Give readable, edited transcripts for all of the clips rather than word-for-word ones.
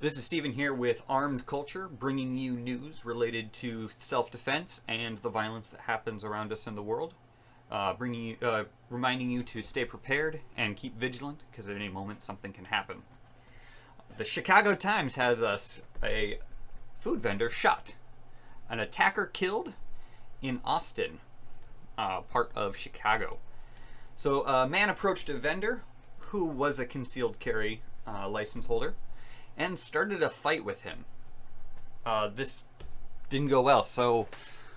This is Stephen here with Armed Culture, bringing you news related to self-defense and the violence that happens around us in the world. Reminding you to stay prepared and keep vigilant, because at any moment something can happen. The Chicago Times has us a food vendor shot, an attacker killed in Austin, part of Chicago. So a man approached a vendor who was a concealed carry license holder and started a fight with him. This didn't go well. So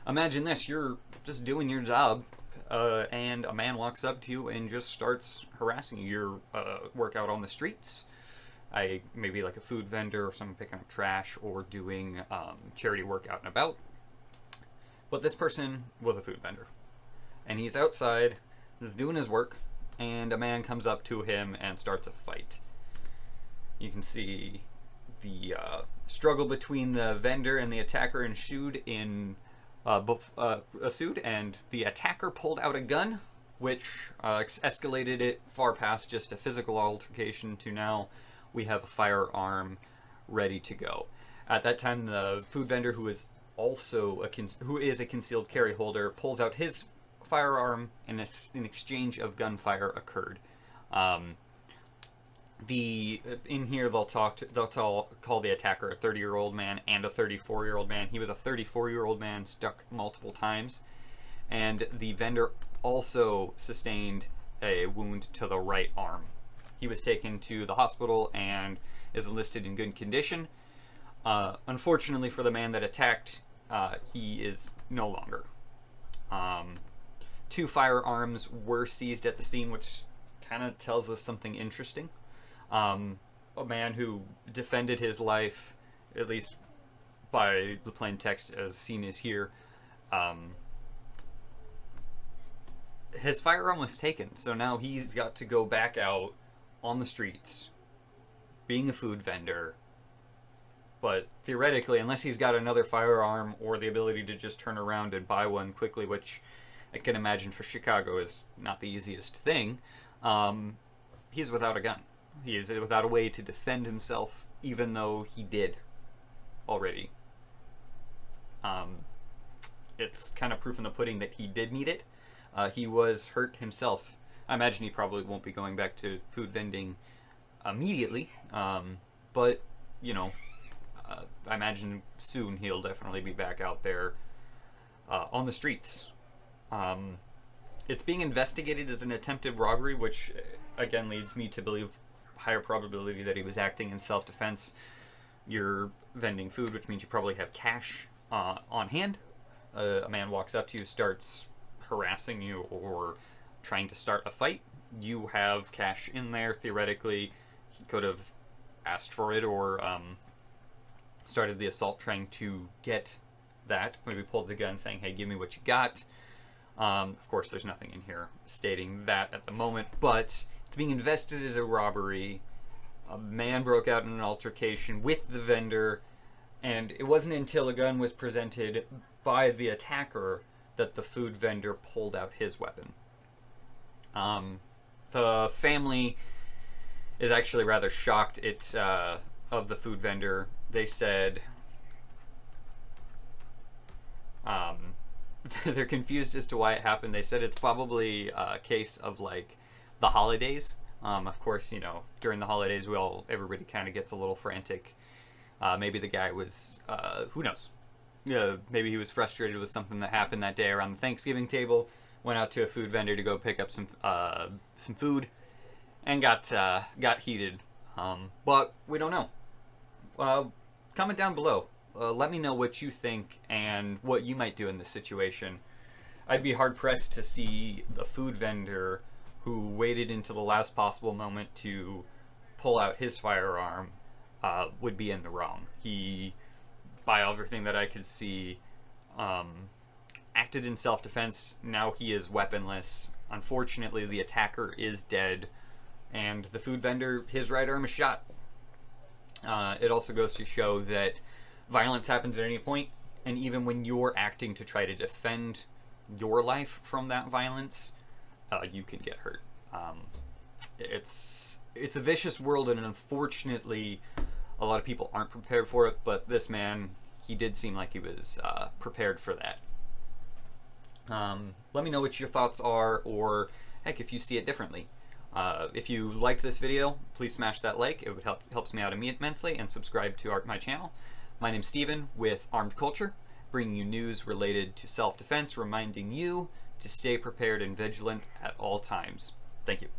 imagine this: you're just doing your job, and a man walks up to you and just starts harassing you. You're work out on the streets, maybe like a food vendor or someone picking up trash or doing charity work out and about. But this person was a food vendor, and he's outside, is doing his work, and a man comes up to him and starts a fight. You can see the struggle between the vendor and the attacker ensued in a suit, and the attacker pulled out a gun, which escalated it far past just a physical altercation to now we have a firearm ready to go. At that time, the food vendor, who is also a concealed carry holder, pulls out his firearm, and an exchange of gunfire occurred. In here they'll call the attacker a 30-year-old man and a 34-year-old man. He was a 34-year-old man stuck multiple times, and the vendor also sustained a wound to the right arm. He was taken to the hospital and is listed in good condition. Unfortunately for the man that attacked, he is no longer. 2 firearms were seized at the scene, which kind of tells us something interesting. A man who defended his life, at least by the plain text as seen as here, his firearm was taken, so now he's got to go back out on the streets, being a food vendor. But theoretically, unless he's got another firearm or the ability to just turn around and buy one quickly, which I can imagine for Chicago is not the easiest thing, he's without a gun. He is without a way to defend himself, even though he did already. It's kind of proof in the pudding that he did need it. He was hurt himself. I imagine he probably won't be going back to food vending immediately, but, you know, I imagine soon he'll definitely be back out there on the streets. It's being investigated as an attempted robbery, which again leads me to believe higher probability that he was acting in self-defense. You're vending food, which means you probably have cash on hand. A man walks up to you, starts harassing you or trying to start a fight. You have cash in there. Theoretically, he could have asked for it or started the assault trying to get that. Maybe pulled the gun saying, hey, give me what you got. Of course, there's nothing in here stating that at the moment, but it's being invested as a robbery. A man broke out in an altercation with the vendor, and it wasn't until a gun was presented by the attacker that the food vendor pulled out his weapon. The family is actually rather shocked of the food vendor. They said they're confused as to why it happened. They said it's probably a case of like the holidays. Of course, you know, during the holidays, everybody kind of gets a little frantic. Maybe the guy was, who knows? Maybe he was frustrated with something that happened that day around the Thanksgiving table. Went out to a food vendor to go pick up some food, and got heated. But we don't know. Comment down below. Let me know what you think and what you might do in this situation. I'd be hard-pressed to see the food vendor who waited until the last possible moment to pull out his firearm would be in the wrong. He, by everything that I could see, acted in self-defense. Now he is weaponless. Unfortunately, the attacker is dead, and the food vendor, his right arm is shot. It also goes to show that violence happens at any point, and even when you're acting to try to defend your life from that violence, you can get hurt. It's a vicious world, and unfortunately, A lot of people aren't prepared for it, but this man, he did seem like he was prepared for that. Let me know what your thoughts are, or heck, if you see it differently. If you liked this video, please smash that like. It would helps me out immensely, and subscribe to my channel. My name's Steven with Armed Culture, bringing you news related to self-defense, reminding you to stay prepared and vigilant at all times. Thank you.